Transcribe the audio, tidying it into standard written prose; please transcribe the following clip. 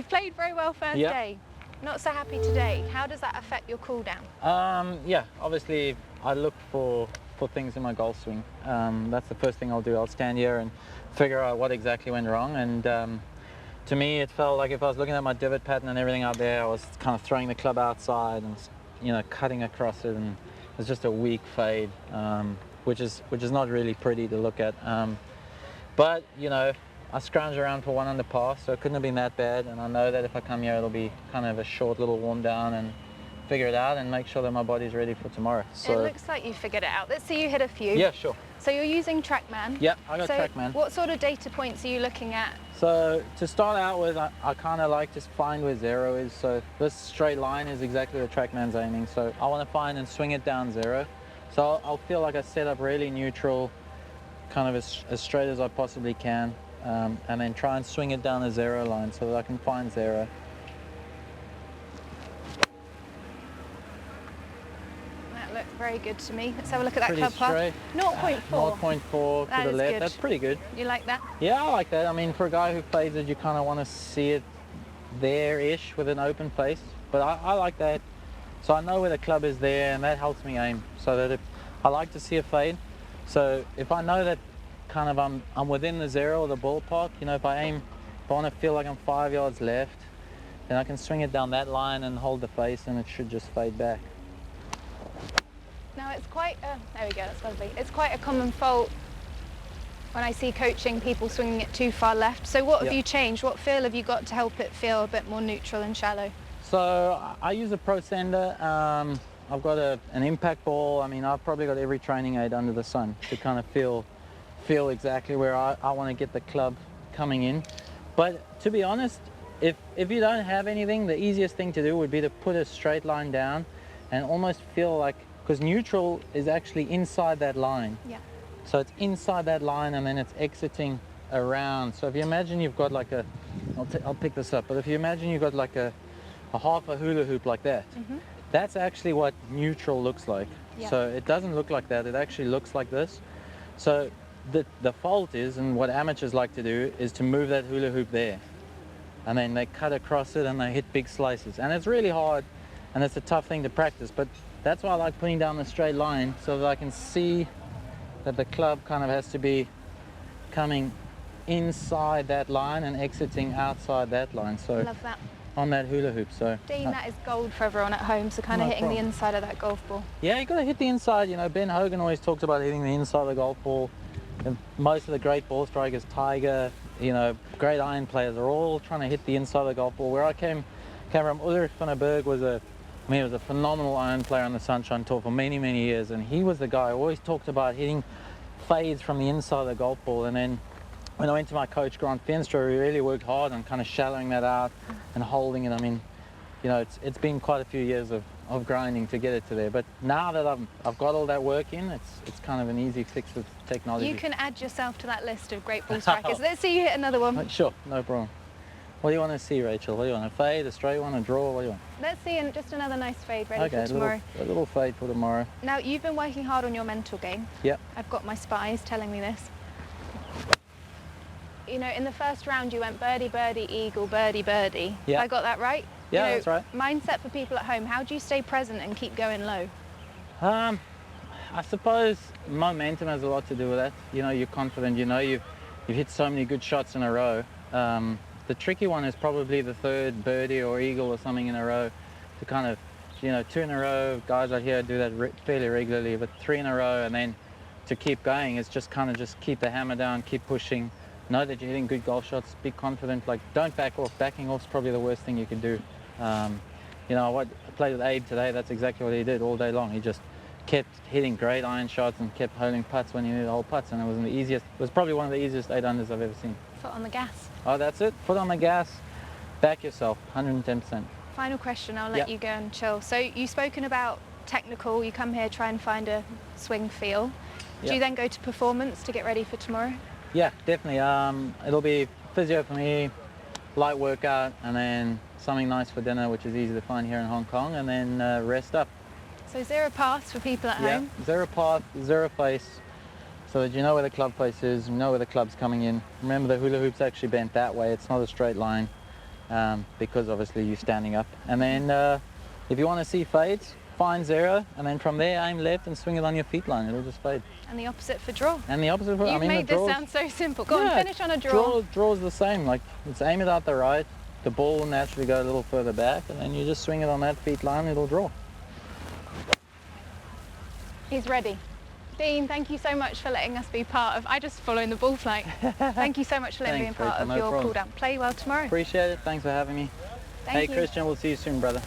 you've played very well first day. Not so happy today. How does that affect your cool down? Yeah, obviously I look for things in my golf swing. That's the first thing I'll do. I'll stand here and figure out what exactly went wrong. And to me, it felt like if I was looking at my divot pattern and everything out there, I was kind of throwing the club outside and, you know, cutting across it, and it was just a weak fade, which is not really pretty to look at. But you know, I scrounged around for 1 under par, so it couldn't have been that bad. And I know that if I come here, it'll be kind of a short little warm down and figure it out and make sure that my body's ready for tomorrow. So it looks like you figured it out. Let's see you hit a few. Yeah, sure. So you're using Trackman. Yeah, I got Trackman. What sort of data points are you looking at? So to start out with, I kind of like to find where zero is. So this straight line is exactly where Trackman's aiming. So I want to find and swing it down zero. So I'll feel like I set up really neutral, kind of as straight as I possibly can, and then try and swing it down the zero line so that I can find zero. That looked very good to me. Let's have a look at that Pretty club straight. path. 0.4. 0.4 to the left. Good. That's pretty good. You like that? Yeah, I like that. I mean, for a guy who plays it, you kind of want to see it there-ish with an open face. But I like that. So I know where the club is there, and that helps me aim. So that I like to see a fade. So if I know that kind of I'm within the zero or the ballpark, you know, if I want to feel like I'm 5 yards left, then I can swing it down that line and hold the face, and it should just fade back. Now it's quite, there we go, that's lovely. It's quite a common fault when I see coaching people swinging it too far left. So what have you changed? What feel have you got to help it feel a bit more neutral and shallow? So I use a Pro Sender. I've got an impact ball. I mean, I've probably got every training aid under the sun to kind of feel exactly where I want to get the club coming in. But to be honest, if you don't have anything, the easiest thing to do would be to put a straight line down and almost feel like, because neutral is actually inside that line. Yeah. So it's inside that line and then it's exiting around. So if you imagine you've got like I'll pick this up, but if you imagine you've got like a half a hula hoop like that, that's actually what neutral looks like. Yeah. So it doesn't look like that, it actually looks like this. So the fault is, and what amateurs like to do, is to move that hula hoop there. And then they cut across it and they hit big slices. And it's really hard and it's a tough thing to practice, but that's why I like putting down the straight line, so that I can see that the club kind of has to be coming inside that line and exiting outside that line. So love that. On that hula hoop. So Dean, that is gold for everyone at home, so kind of hitting the inside of that golf ball. Yeah, you got to hit the inside. You know, Ben Hogan always talks about hitting the inside of the golf ball. And most of the great ball strikers, Tiger, you know, great iron players, are all trying to hit the inside of the golf ball. Where I came from, Ulrich van der Berg was a phenomenal iron player on the Sunshine Tour for many, many years, and he was the guy who always talked about hitting fades from the inside of the golf ball. And then when I went to my coach, Grant Fenstra, we really worked hard on kind of shallowing that out and holding it. I mean, you know, it's been quite a few years of grinding to get it to there. But now that I've got all that work in, it's kind of an easy fix with technology. You can add yourself to that list of great ball strikers. Let's see you hit another one. Sure, no problem. What do you want to see, Rachel? What do you want? A fade, a straight one, a draw? What do you want? Let's see just another nice fade ready for tomorrow. A little fade for tomorrow. Now, you've been working hard on your mental game. Yep. I've got my spies telling me this. You know, in the first round you went birdie, birdie, eagle, birdie, birdie. Yeah. I got that right? Yeah, you know, that's right. Mindset for people at home, how do you stay present and keep going low? I suppose momentum has a lot to do with that. You know, you're confident, you know you've hit so many good shots in a row. The tricky one is probably the third birdie or eagle or something in a row, to kind of, you know, 2 in a row, guys out here do that fairly regularly, but 3 in a row, and then to keep going is just kind of just keep the hammer down, keep pushing, know that you're hitting good golf shots, be confident, like don't back off. Backing off is probably the worst thing you can do. You know, I played with Abe today, that's exactly what he did all day long. He just kept hitting great iron shots and kept holding putts when he needed to hold putts, and it was probably one of the easiest 8-unders I've ever seen. Foot on the gas. Oh, that's it. Foot on the gas, back yourself, 110%. Final question, I'll let you go and chill. So you've spoken about technical, you come here, try and find a swing feel. Do you then go to performance to get ready for tomorrow? Yeah, definitely. It'll be physio for me, light workout, and then something nice for dinner, which is easy to find here in Hong Kong, and then rest up. So 0 paths for people at home? Yeah, 0 path, 0 face, so that you know where the club face is, you know where the club's coming in. Remember, the hula hoop's actually bent that way, it's not a straight line. because obviously you're standing up. And then if you want to see fades, find 0, and then from there aim left and swing it on your feet line. It'll just fade. And the opposite for draw. And the opposite for, You've I mean, made the this draws, sound so simple. Go on, finish on a draw. Draw's the same. Like, it's aim it out the right, the ball will naturally go a little further back, and then you just swing it on that feet line, it'll draw. He's ready. Dean, thank you so much for letting us be part of, I just following the ball flight. Thank you so much for letting me be part of your cool down. Play well tomorrow. Appreciate it. Thanks for having me. Thank you. Christian, we'll see you soon, brother.